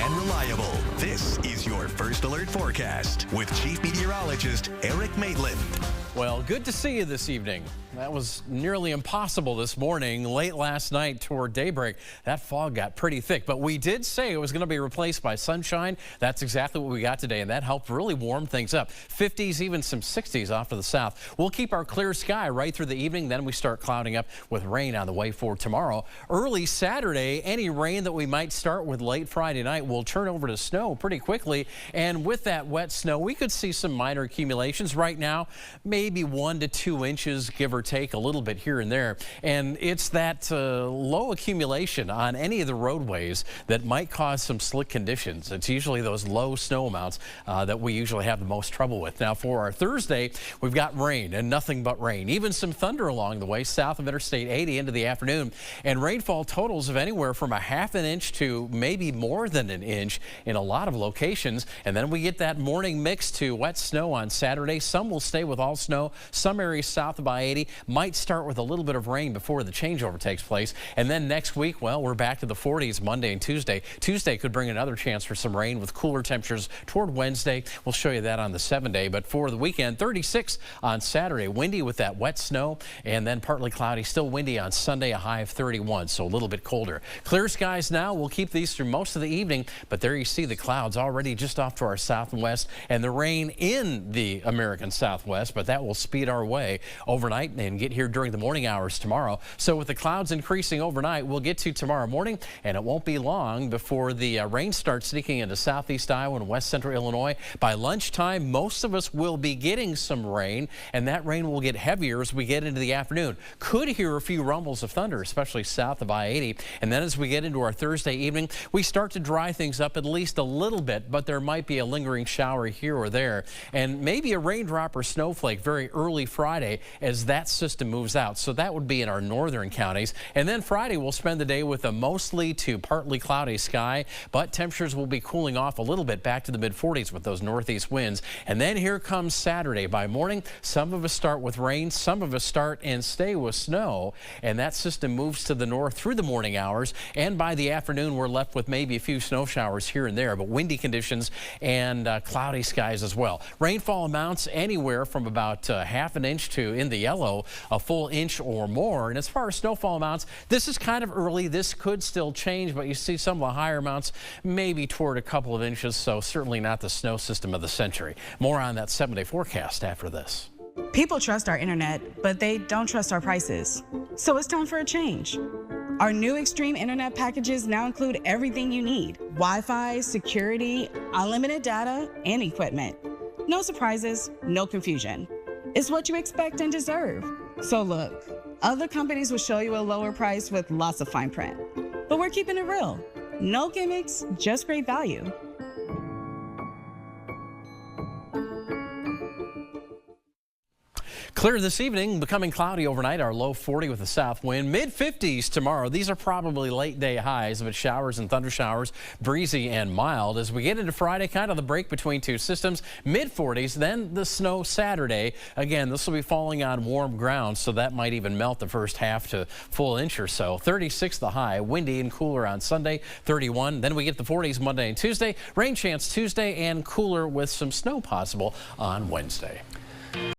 and reliable. This is your First Alert Forecast with Chief Meteorologist Eric Maitland. Well, good to see you this evening. That was nearly impossible this morning. Late last night toward daybreak, that fog got pretty thick. But we did say it was going to be replaced by sunshine. That's exactly what we got today, and that helped really warm things up. 50s, even some 60s off to the south. We'll keep our clear sky right through the evening. Then we start clouding up with rain on the way for tomorrow. Early Saturday, any rain that we might start with late Friday night will turn over to snow pretty quickly. And with that wet snow, we could see some minor accumulations right now, maybe 1 to 2 inches, give or take a little bit here and there. And it's that low accumulation on any of the roadways that might cause some slick conditions. It's usually those low snow amounts that we usually have the most trouble with. Now for our Thursday, we've got rain and nothing but rain, even some thunder along the way south of Interstate 80 into the afternoon, and rainfall totals of anywhere from a ½ an inch to maybe more than an inch in a lot of locations. And then we get that morning mix to wet snow on Saturday. Some will stay with all snow. Some areas south of I-80 might start with a little bit of rain before the changeover takes place. And then next week, well, we're back to the 40s Monday and Tuesday. Tuesday could bring another chance for some rain with cooler temperatures toward Wednesday. We'll show you that on the 7-day. But for the weekend, 36 on Saturday, windy with that wet snow, and then partly cloudy, still windy on Sunday, a high of 31, so a little bit colder. Clear skies now. We'll keep these through most of the evening, but there you see the clouds already just off to our south and west, and the rain in the American Southwest, but that will speed our way overnight and get here during the morning hours tomorrow. So with the clouds increasing overnight, we'll get to tomorrow morning, and it won't be long before the rain starts sneaking into southeast Iowa and west central Illinois. By lunchtime, most of us will be getting some rain, and that rain will get heavier as we get into the afternoon. Could hear a few rumbles of thunder, especially south of I-80. And then as we get into our Thursday evening, we start to dry things up at least a little bit, but there might be a lingering shower here or there, and maybe a raindrop or snowflake very early Friday as that system moves out. So that would be in our northern counties. And then Friday, we'll spend the day with a mostly to partly cloudy sky, but temperatures will be cooling off a little bit back to the mid-40s with those northeast winds. And then here comes Saturday. By morning, some of us start with rain, some of us start and stay with snow, and that system moves to the north through the morning hours. And by the afternoon, we're left with maybe a few snow showers here and there, but windy conditions and cloudy skies as well. Rainfall amounts anywhere from about ½ an inch to, in the yellow, a full inch or more. And as far as snowfall amounts, this is kind of early. This could still change, but you see some of the higher amounts maybe toward a couple of inches, so certainly not the snow system of the century. More on that 7-day forecast after this. People trust our internet, but they don't trust our prices. So it's time for a change. Our new Extreme Internet packages now include everything you need: Wi-Fi, security, unlimited data, and equipment. No surprises, no confusion. It's what you expect and deserve. So look, other companies will show you a lower price with lots of fine print, but we're keeping it real. No gimmicks, just great value. Clear this evening, becoming cloudy overnight, our low 40 with a south wind. Mid-50s tomorrow. These are probably late day highs, but showers and thunder showers, breezy and mild. As we get into Friday, kind of the break between two systems, mid-40s, then the snow Saturday. Again, this will be falling on warm ground, so that might even melt the first half to full inch or so. 36 the high, windy and cooler on Sunday, 31. Then we get the 40s Monday and Tuesday. Rain chance Tuesday and cooler with some snow possible on Wednesday.